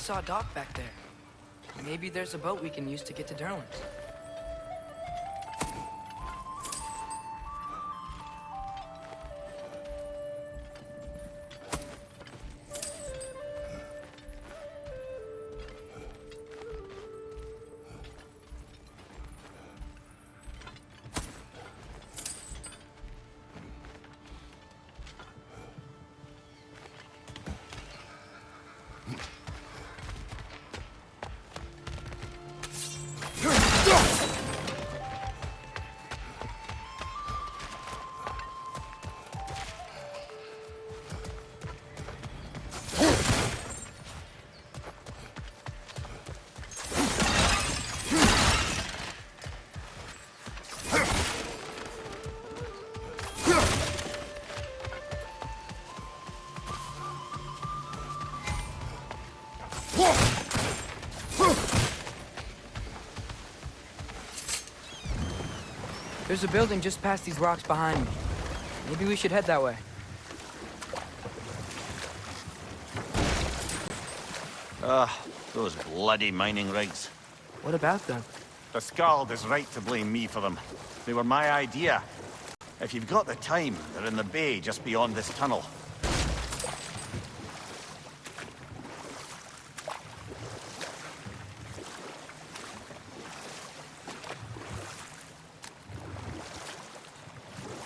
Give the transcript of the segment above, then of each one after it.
saw a dock back there. Maybe there's a boat we can use to get to Durlin's. There's a building just past these rocks behind me. Maybe we should head that way. Those bloody mining rigs. What about them? The Skald is right to blame me for them. They were my idea. If you've got the time, they're in the bay just beyond this tunnel.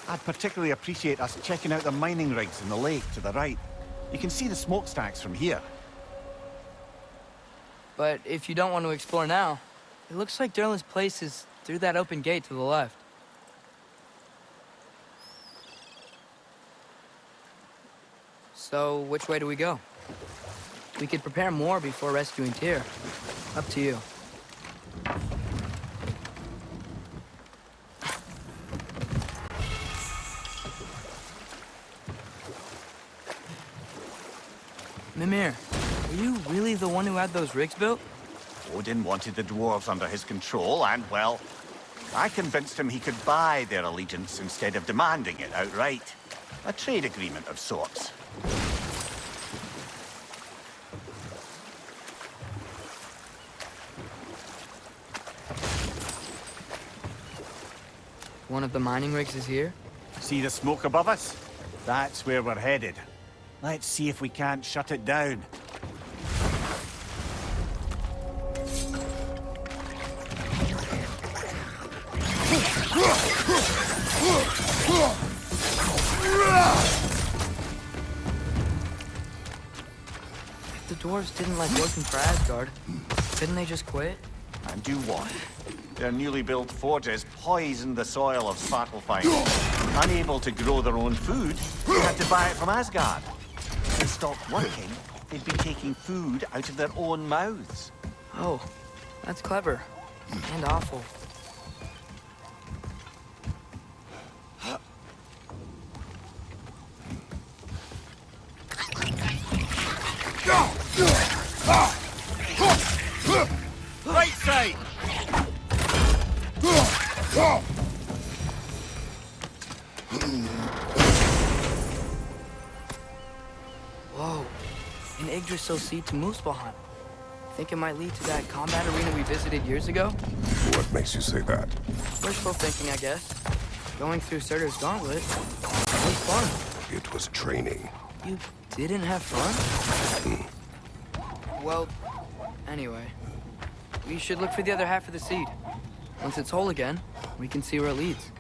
I'd particularly appreciate us checking out the mining rigs in the lake to the right. You can see the smokestacks from here. But if you don't want to explore now, it looks like Durlin's place is through that open gate to the left. So, which way do we go? We could prepare more before rescuing Tyr. Up to you. Mimir, were you really the one who had those rigs built? Odin wanted the dwarves under his control, and, well, I convinced him he could buy their allegiance instead of demanding it outright. A trade agreement of sorts. One of the mining rigs is here? See the smoke above us? That's where we're headed. Let's see if we can't shut it down. If the dwarves didn't like working for Asgard, couldn't they just quit? And do what? Their newly built forges poisoned the soil of Svartalfheim. Unable to grow their own food, they had to buy it from Asgard. If they stopped working, they'd be taking food out of their own mouths. Oh, that's clever. And awful. Right side! Whoa, an Yggdrasil seed to Muspelheim. Think it might lead to that combat arena we visited years ago? What makes you say that? Wishful thinking, I guess. Going through Surtur's gauntlet was fun. It was training. You didn't have fun? Well, anyway. We should look for the other half of the seed. Once it's whole again, we can see where it leads.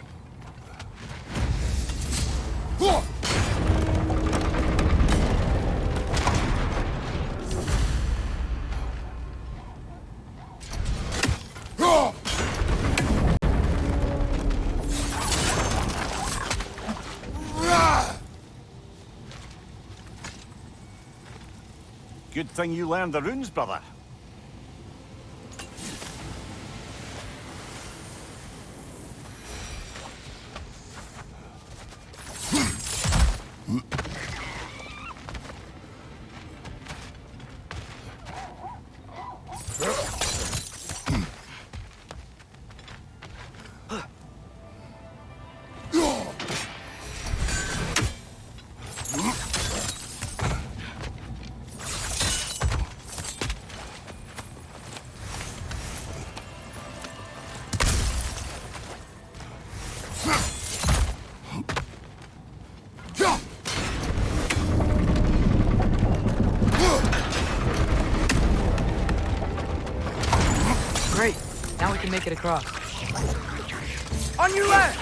Good thing you learned the runes, brother. make it across. On your left!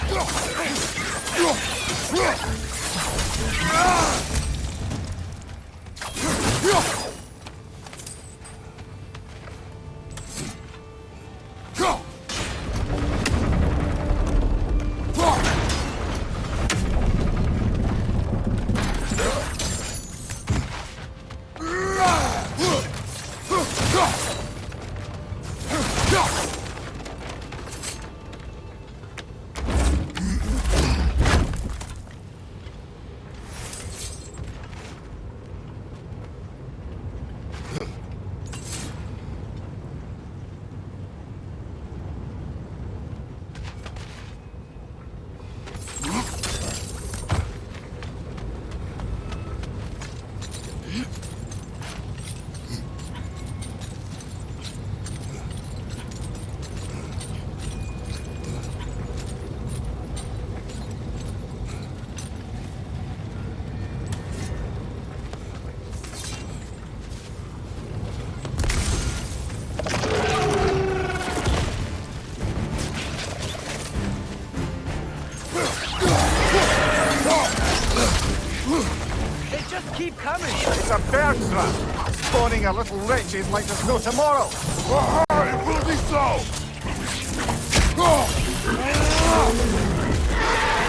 Keep coming! It's a bird trap! Spawning a little wretches like there's no tomorrow! It will be so!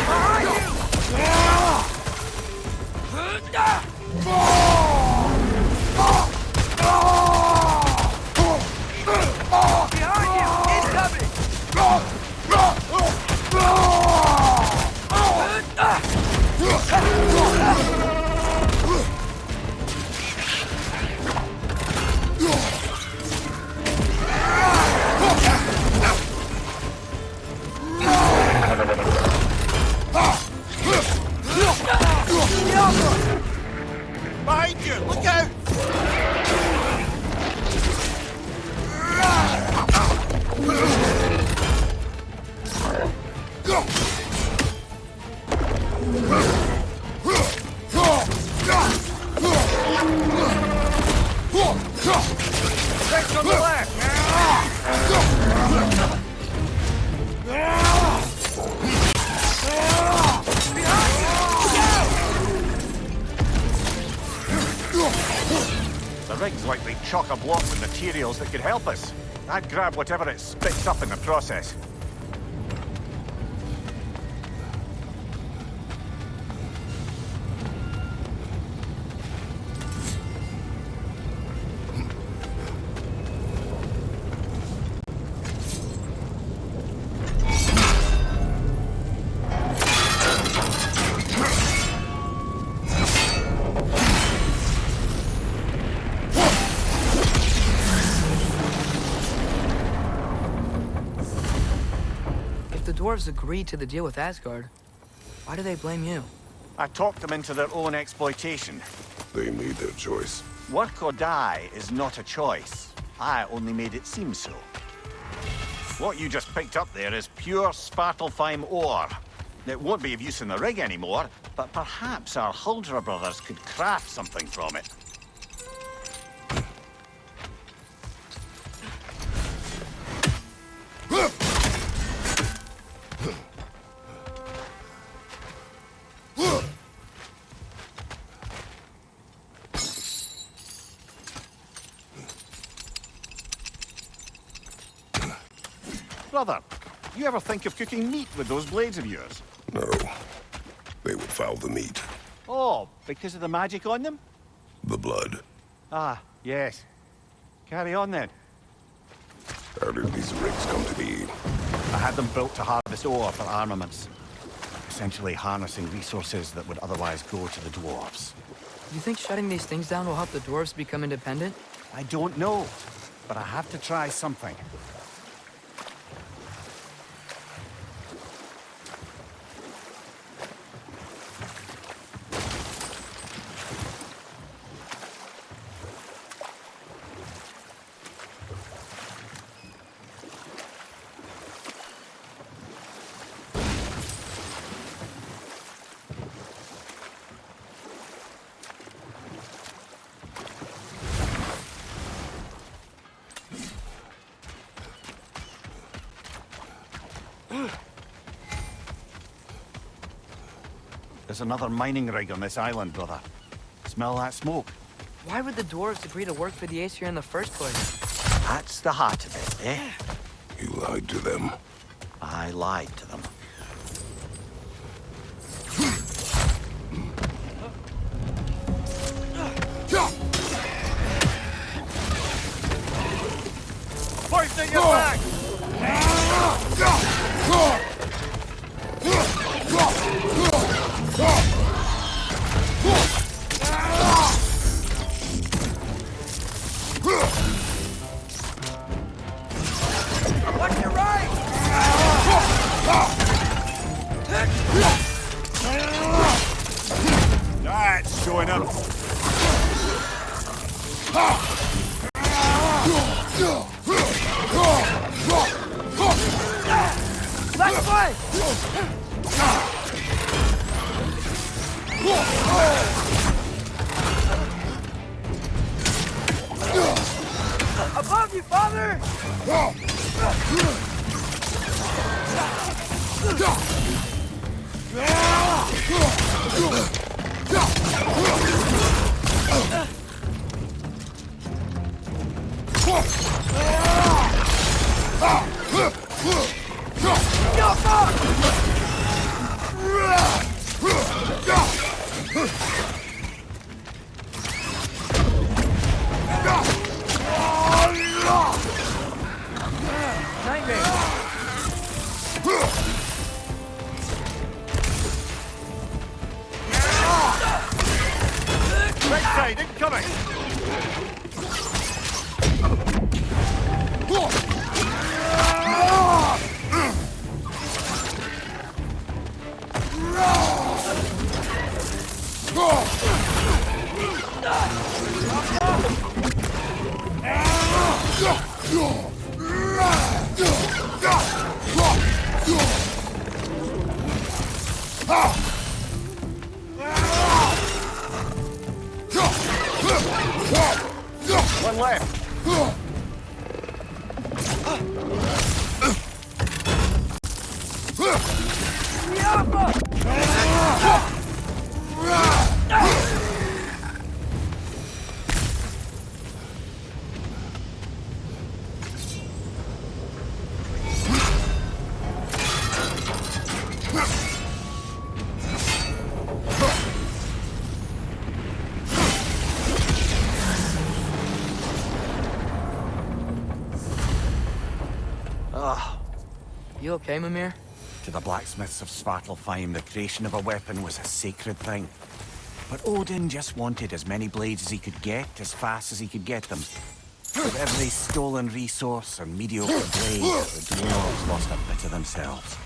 Behind you! Behind you! Incoming! Behind you! Look out! Next on the left! The rig's likely chock-a-block with materials that could help us. I'd grab whatever it spits up in the process. The dwarves agreed to the deal with Asgard. Why do they blame you? I talked them into their own exploitation. They made their choice. Work or die is not a choice. I only made it seem so. What you just picked up there is pure Svartalfheim ore. It won't be of use in the rig anymore, but perhaps our Huldra brothers could craft something from it. Brother, you ever think of cooking meat with those blades of yours? No. They would foul the meat. Oh, because of the magic on them? The blood. Ah, yes. Carry on then. How did these rigs come to be? I had them built to harvest ore for armaments. Essentially harnessing resources that would otherwise go to the dwarves. You think shutting these things down will help the dwarves become independent? I don't know, but I have to try something. There's another mining rig on this island, brother. Smell that smoke? Why would the dwarves agree to work for the Aesir in the first place? That's the heart of it, eh? You lied to them. I lied to them. Hoisting your back! Watch your right! That's showing up. Left foot! Above you, father! Right side, incoming! One left. You okay, Mimir? To the blacksmiths of Svartalfheim, the creation of a weapon was a sacred thing. But Odin just wanted as many blades as he could get, as fast as he could get them. With every stolen resource and mediocre blade, the dwarves lost a bit of themselves.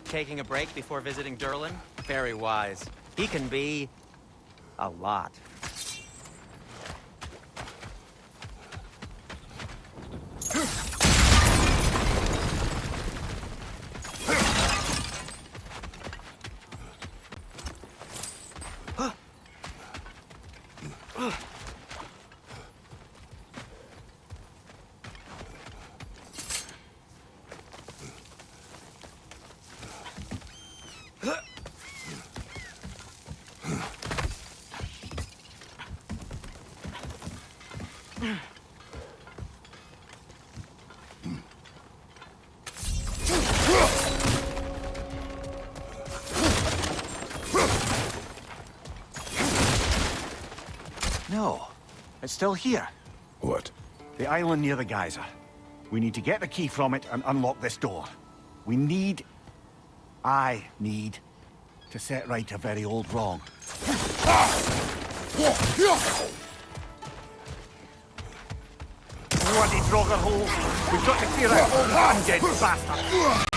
Taking a break before visiting Durlin? Very wise. He can be... a lot. No, it's still here. What? The island near the geyser. We need to get the key from it and unlock this door. I need to set right a very old wrong. Bloody Draugr hole! We've got to clear out all the undead bastards!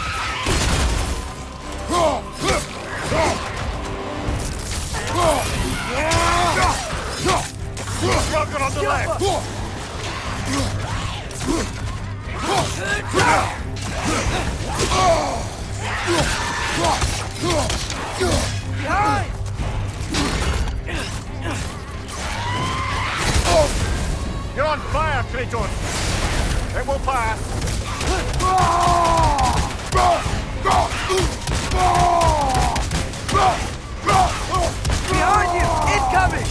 Draugr on the left! Behind! You're on fire, Kratos! It will pass! Behind you! Incoming!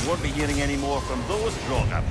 Won't be hearing any more from those Draugr.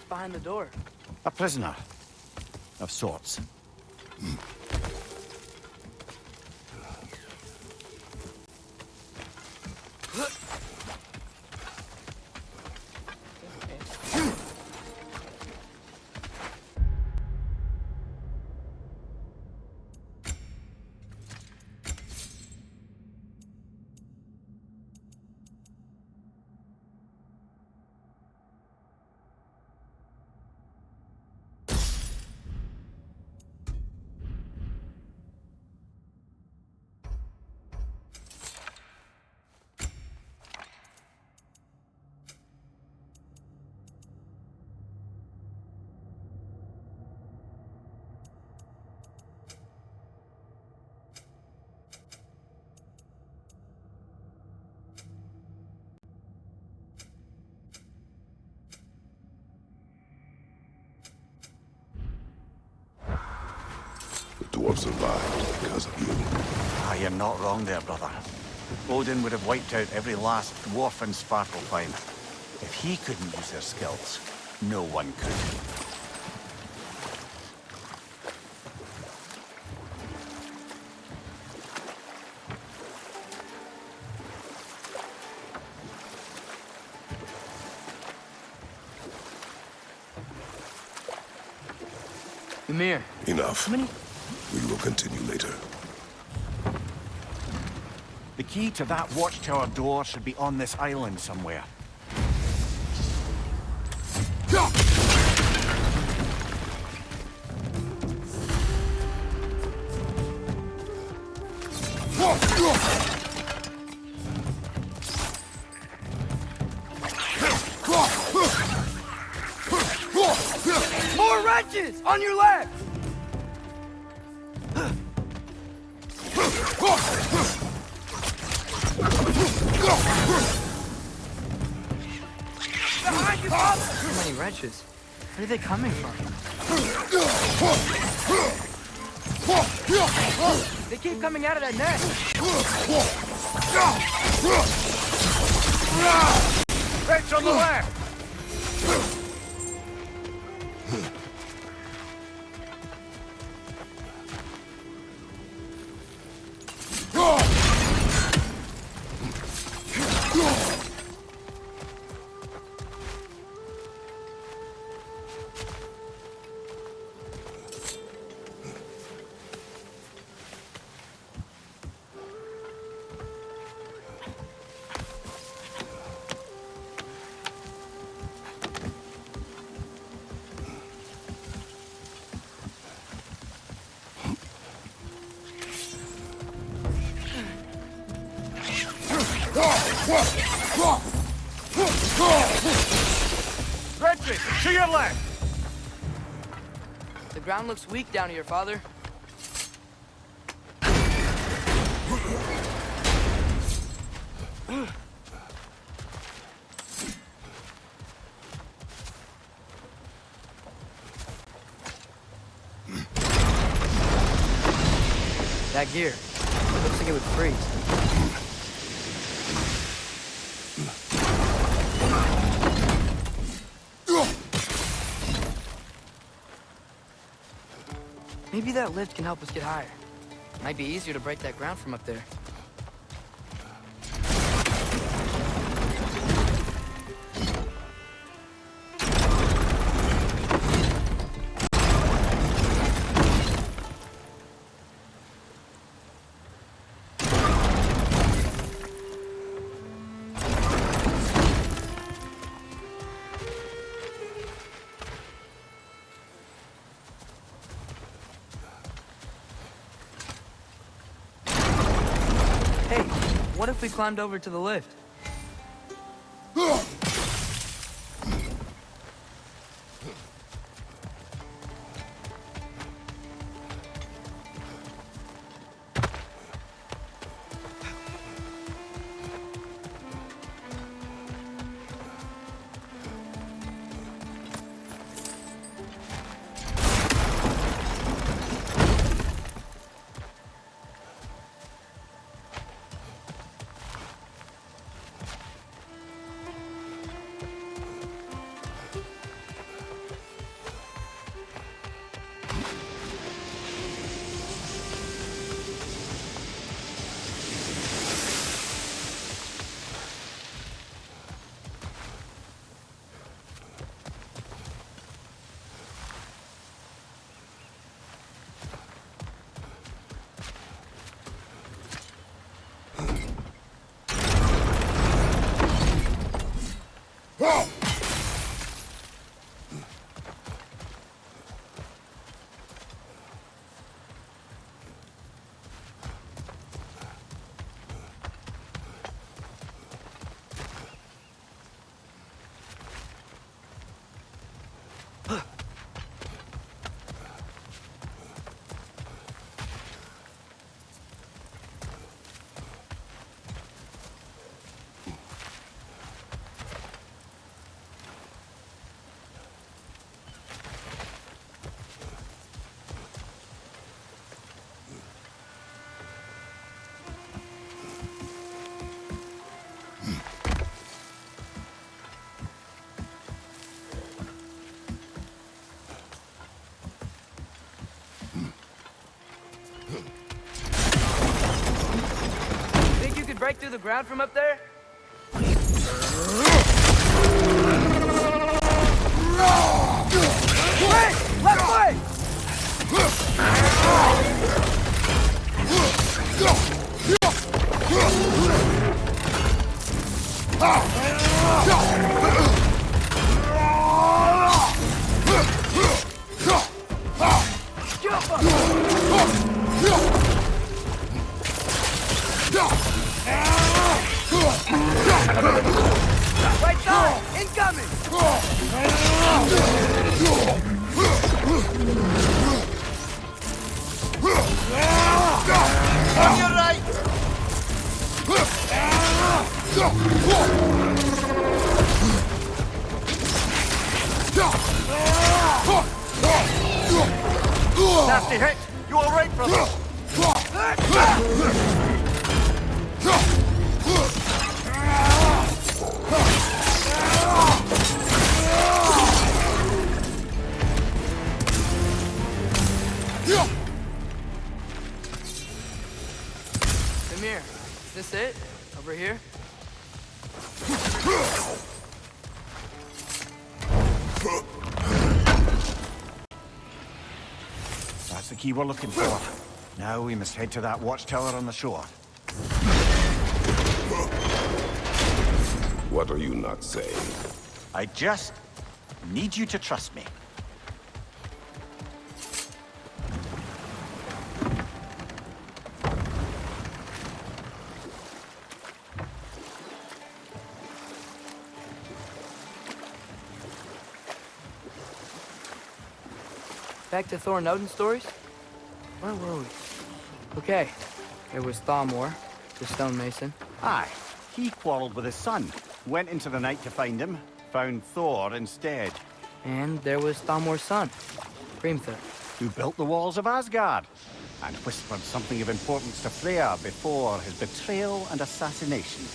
Behind the door. A prisoner. Of sorts. Dwarf survived because of you. Ah, you're not wrong there, brother. Odin would have wiped out every last dwarf in Svartalfheim. If he couldn't use their skills, no one could. Ymir. Enough. How many? We will continue later. The key to that watchtower door should be on this island somewhere. More wrenches! On your left! Behind you, Bob! Too many wrenches. Where are they coming from? They keep coming out of that net. Wrench on the left! Wrenches, to your left! The ground looks weak down here, Father. That gear. Looks like it would freeze. Maybe that lift can help us get higher. Might be easier to break that ground from up there. Hey, what if we climbed over to the lift? Think you could break through the ground from up there? Hey! Left way! Right side! Incoming! On your right! Nasty hit! You all right, brother? Amir, is this it? Over here? That's the key we're looking for. Now we must head to that watchtower on the shore. What are you not saying? I just need you to trust me. Back to Thor and Odin stories? Where were we? Okay, there was Thalmor, the stonemason. Aye, he quarreled with his son, went into the night to find him, found Thor instead. And there was Thalmor's son, Grimthur. Who built the walls of Asgard, and whispered something of importance to Freya before his betrayal and assassination.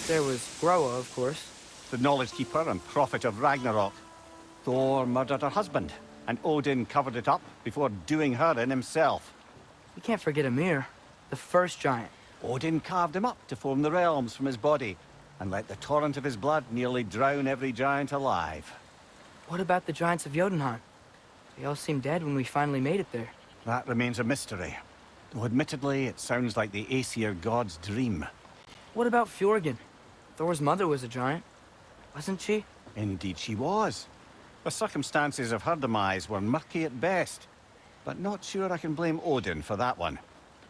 There was Groa, of course. The knowledge keeper and prophet of Ragnarok. Thor murdered her husband, and Odin covered it up before doing her in himself. You can't forget Ymir, the first giant. Odin carved him up to form the realms from his body, and let the torrent of his blood nearly drown every giant alive. What about the giants of Jotunheim? They all seemed dead when we finally made it there. That remains a mystery, though admittedly it sounds like the Aesir god's dream. What about Fjorgyn? Thor's mother was a giant, wasn't she? Indeed she was. The circumstances of her demise were murky at best, but not sure I can blame Odin for that one.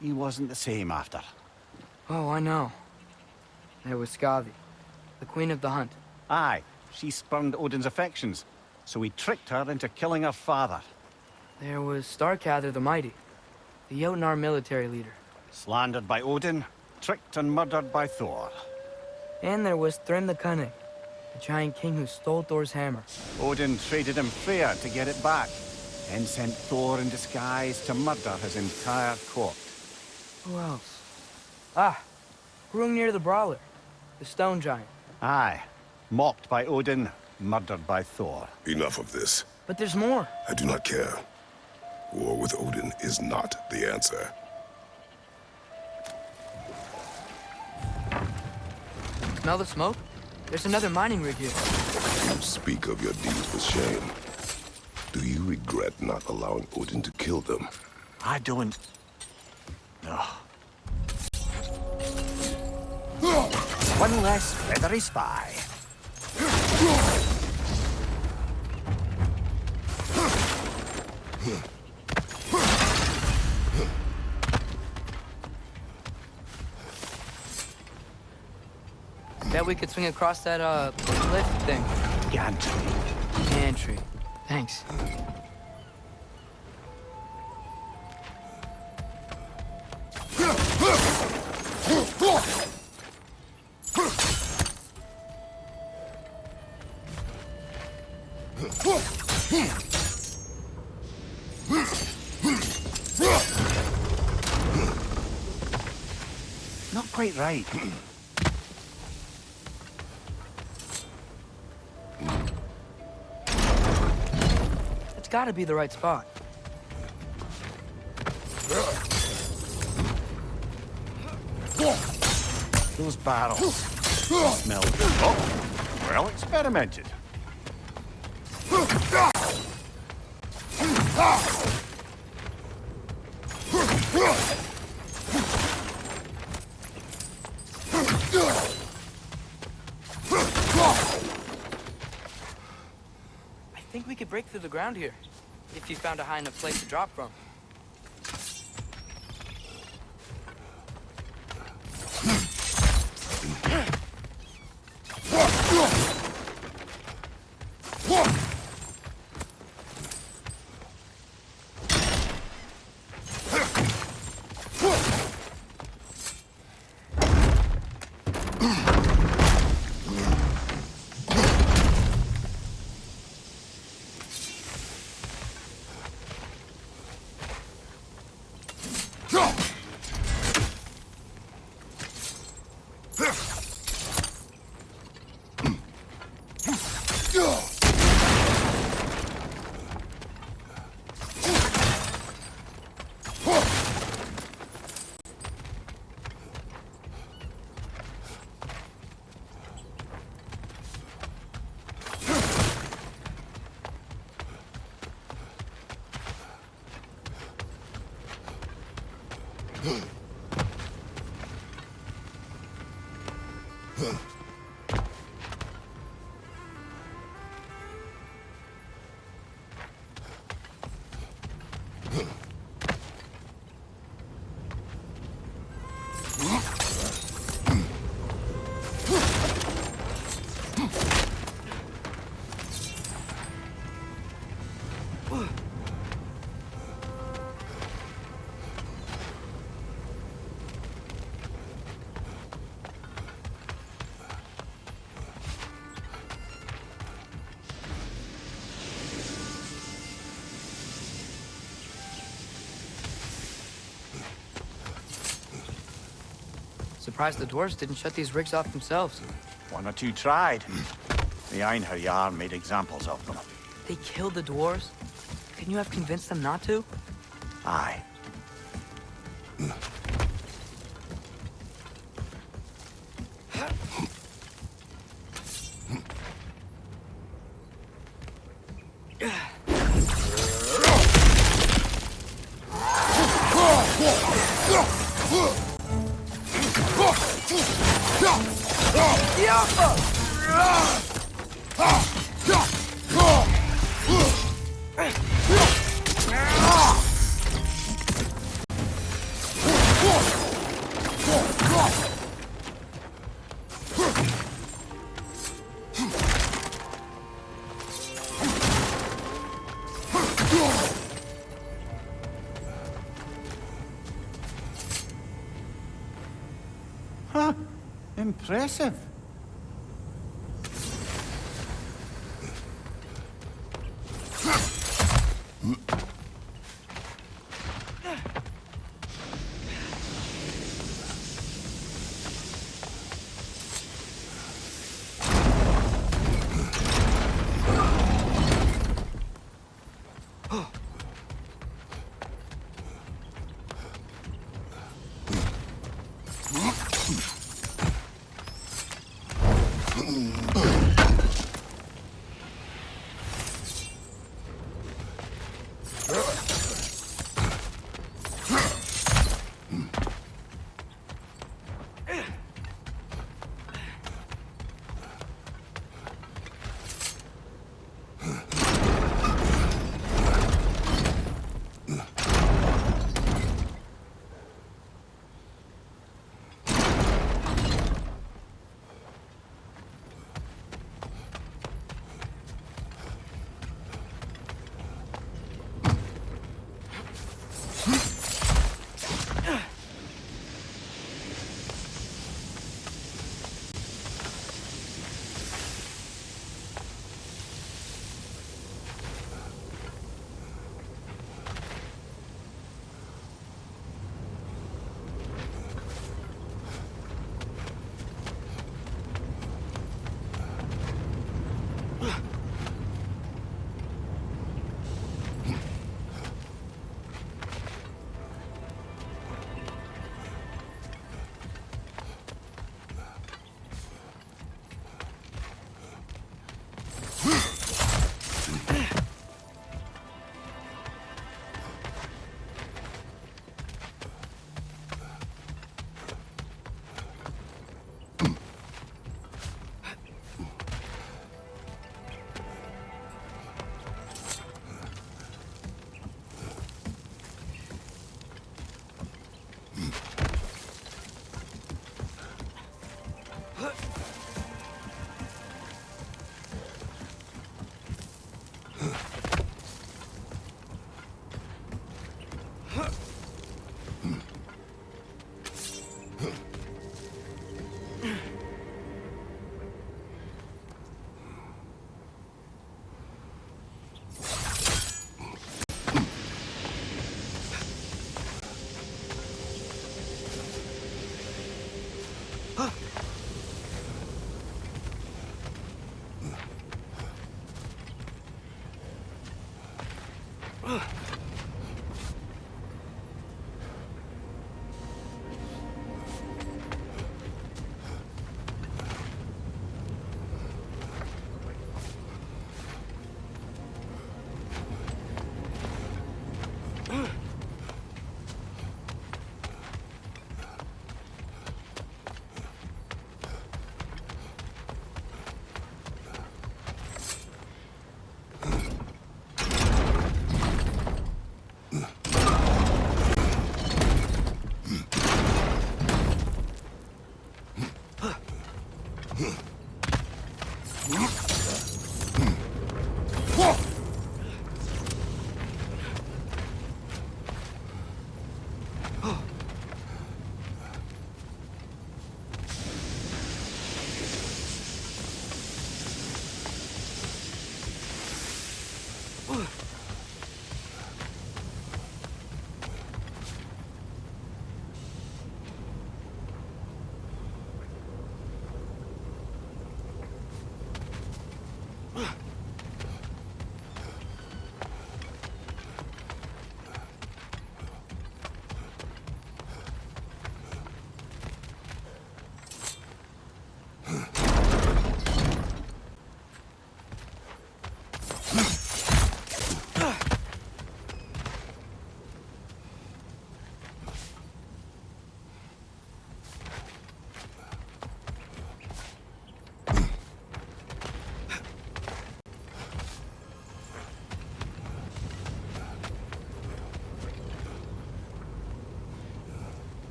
He wasn't the same after. Oh, I know. There was Skavi, the queen of the hunt. Aye, she spurned Odin's affections, so he tricked her into killing her father. There was Starkather the Mighty, the Jotnar military leader. Slandered by Odin, tricked and murdered by Thor. And there was Thrym the Cunning, the giant king who stole Thor's hammer. Odin traded him Freya to get it back, then sent Thor in disguise to murder his entire court. Who else? Ah, Hrungnir the Brawler, the stone giant. Aye, mocked by Odin, murdered by Thor. Enough of this. But there's more. I do not care. War with Odin is not the answer. Smell the smoke? There's another mining rig here. You speak of your deeds with shame. Do you regret not allowing Odin to kill them? I don't... No. One less feathery spy. Bet we could swing across that, cliff thing. Gantry. Gantry. Thanks. Not quite right. It's gotta be the right spot. Those barrels smell good. Oh, well experimented. I think we could break through the ground here, if you found a high enough place to drop from. Surprised the dwarves didn't shut these rigs off themselves. One or two tried. The Einherjar made examples of them. They killed the dwarves? Couldn't you have convinced them not to? Aye. Huh. Impressive.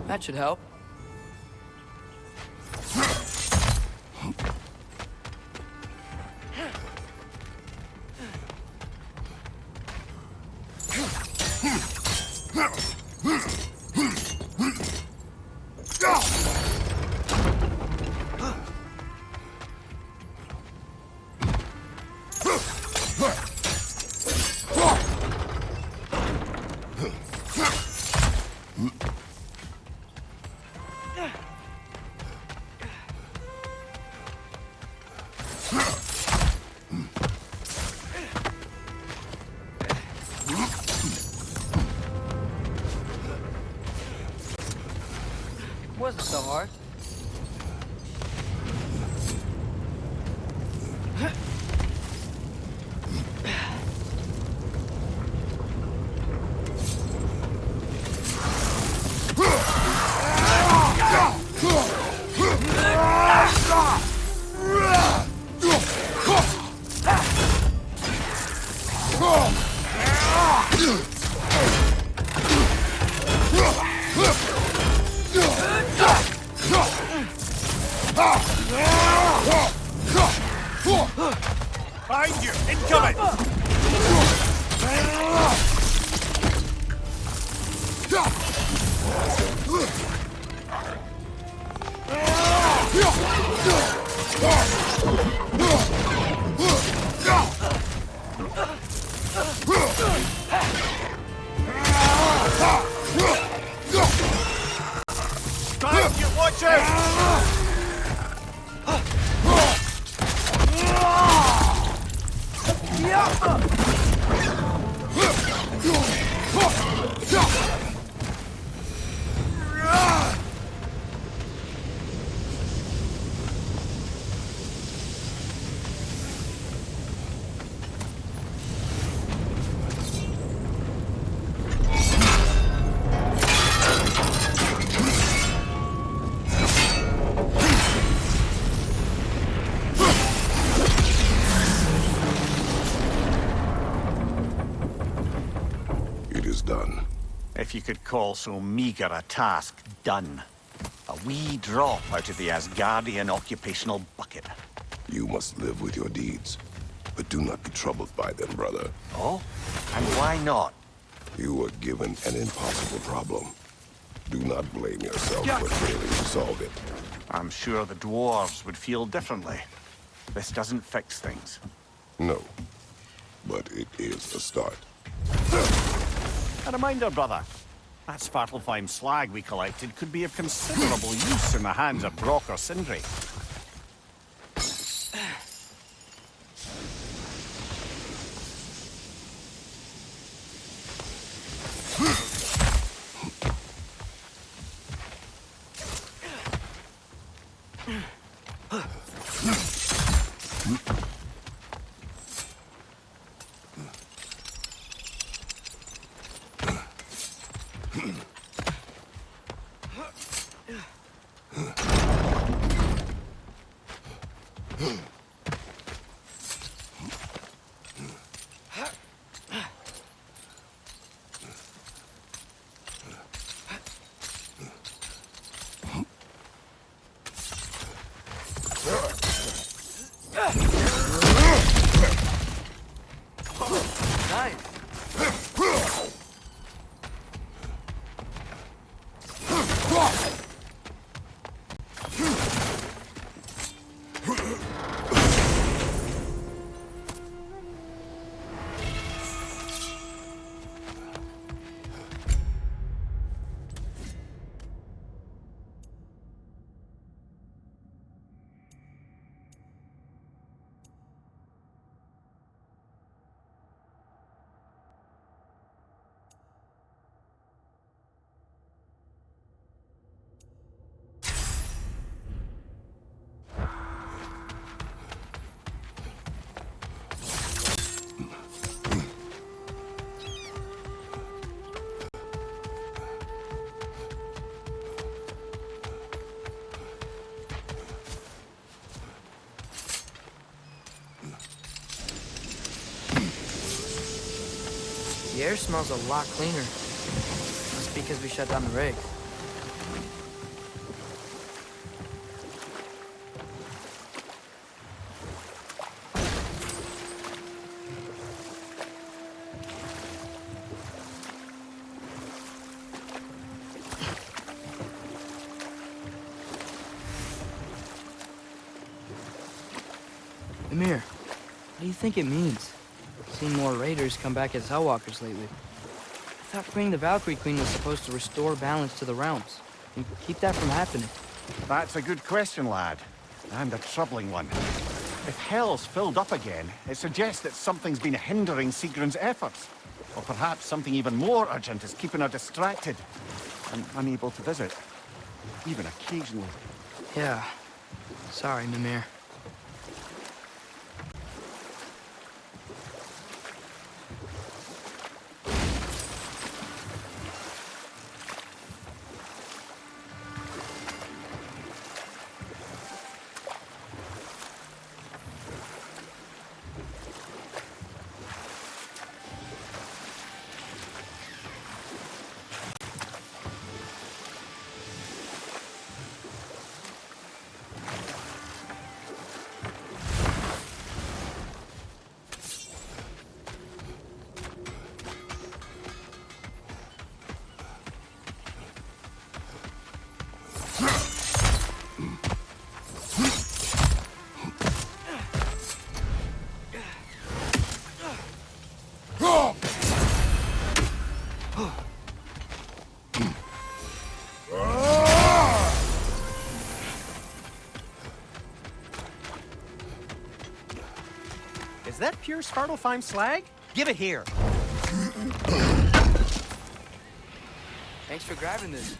That should help. Wasn't so hard. Behind you! Incoming! Behind you! Watch out! Done. If you could call so meager a task done. A wee drop out of the Asgardian occupational bucket. You must live with your deeds, but do not be troubled by them, brother. Oh? And why not? You were given an impossible problem. Do not blame yourself for failing to solve it. I'm sure the dwarves would feel differently. This doesn't fix things. No, but it is a start. A reminder, brother. That Svartalfheim slag we collected could be of considerable use in the hands of Brock or Sindri. The air smells a lot cleaner. Must be because we shut down the rig. Amir, what do you think it means? Seen more raiders come back as Hellwalkers lately. I thought freeing the Valkyrie Queen was supposed to restore balance to the realms and keep that from happening. That's a good question, lad. And a troubling one. If Hell's filled up again, it suggests that something's been hindering Sigrun's efforts. Or perhaps something even more urgent is keeping her distracted and unable to visit. Even occasionally. Yeah. Sorry, Mimir. Is that pure Svartalfheim slag? Give it here. Thanks for grabbing this.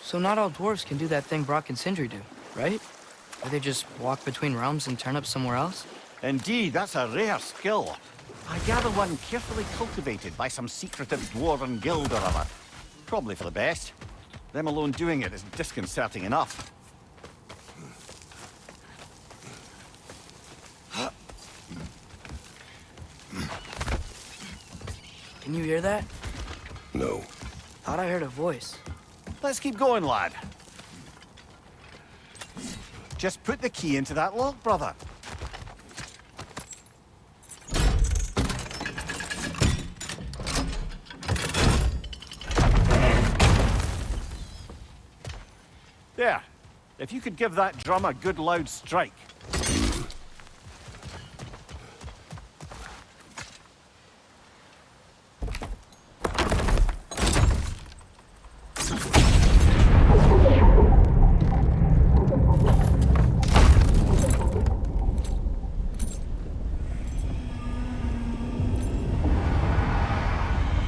So not all dwarves can do that thing Brock and Sindri do, right? Where they just walk between realms and turn up somewhere else? Indeed, that's a rare skill. I gather one carefully cultivated by some secretive dwarven guild or other. Probably for the best. Them alone doing it is disconcerting enough. Can you hear that? No. Thought I heard a voice. Let's keep going, lad. Just put the key into that lock, brother. There. If you could give that drum a good loud strike.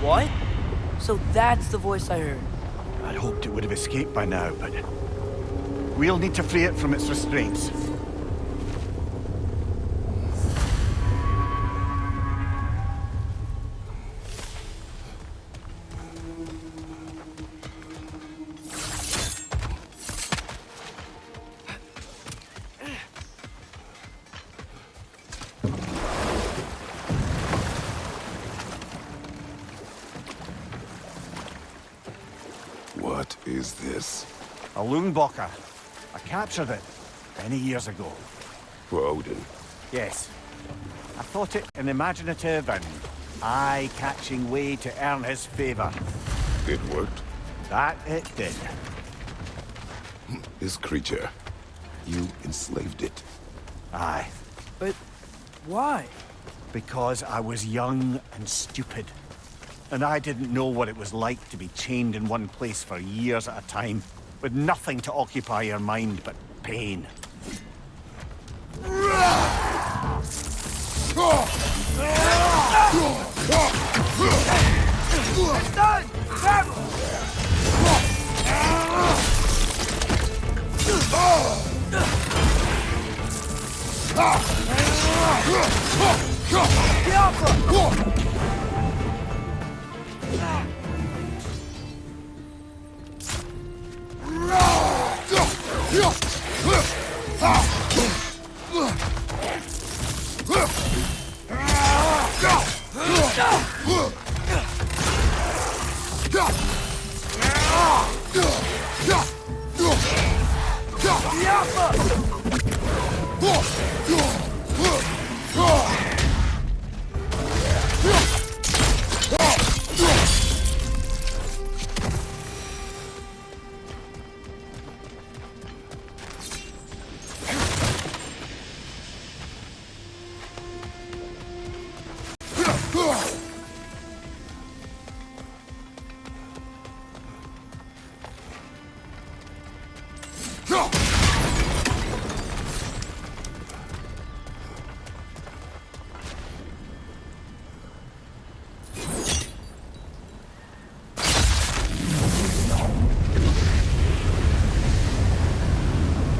What? So that's the voice I heard. I'd hoped it would have escaped by now, but we'll need to free it from its restraints. What is this? A Lungbocker. I captured it many years ago. For Odin. Yes. I thought it an imaginative and eye-catching way to earn his favor. It worked? That it did. This creature. You enslaved it. Aye. But why? Because I was young and stupid. And I didn't know what it was like to be chained in one place for years at a time, with nothing to occupy your mind but pain. It's done! Grab him!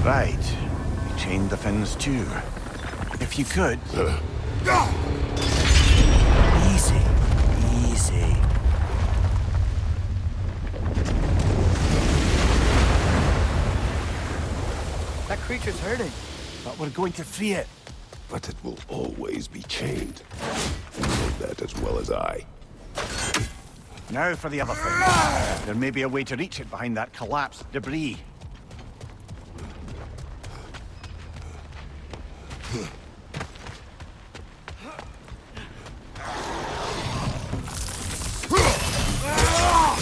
Right. You chained the fins too. If you could... Easy. Easy. That creature's hurting. But we're going to free it. But it will always be chained. You know that as well as I. Now for the other thing. There may be a way to reach it behind that collapsed debris.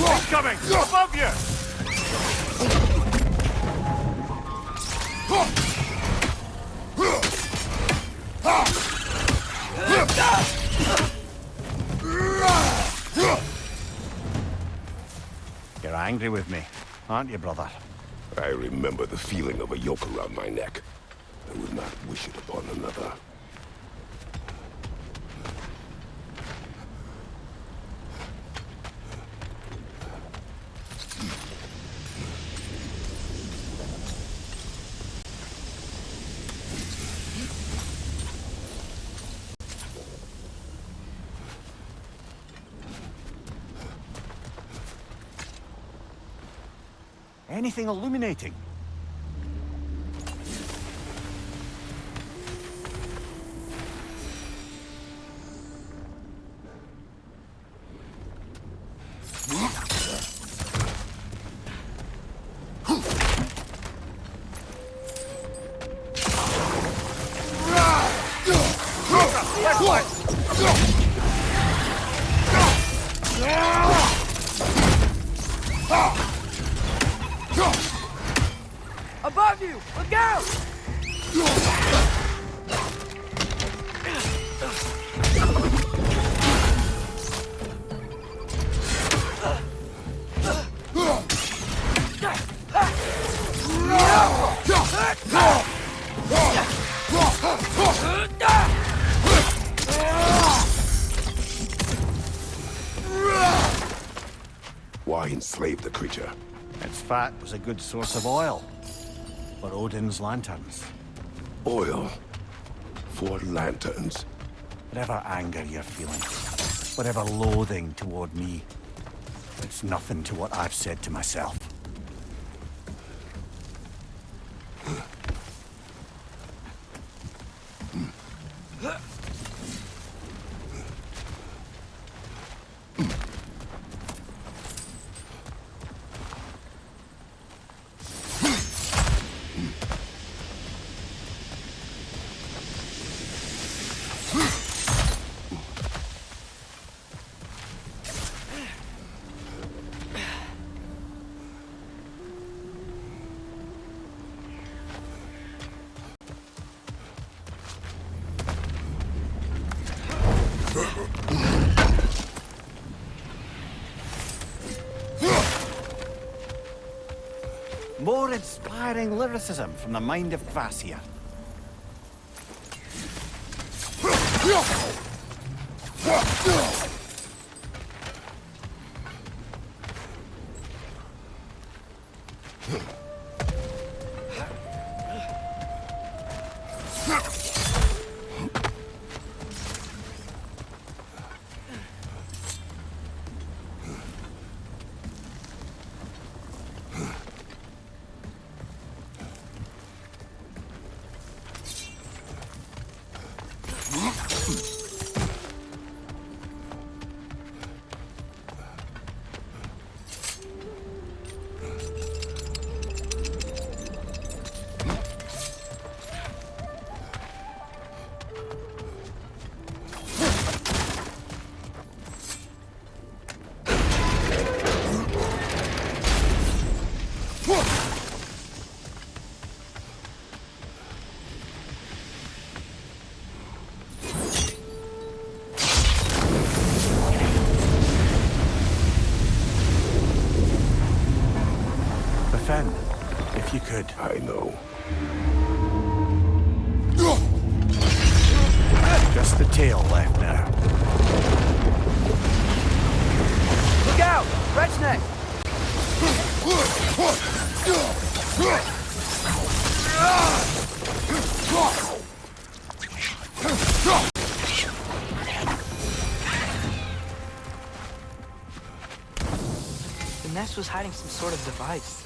It's coming! Above you! You're angry with me, aren't you, brother? I remember the feeling of a yoke around my neck. I would not wish it upon another. Anything illuminating? Above you! Look out! Why enslave the creature? Its fat was a good source of oil for Odin's lanterns. Oil for lanterns. Whatever anger you're feeling, whatever loathing toward me, it's nothing to what I've said to myself. More inspiring lyricism from the mind of Kvasir. could. I know. Just the tail left now. Look out! Red's neck! The nest was hiding some sort of device.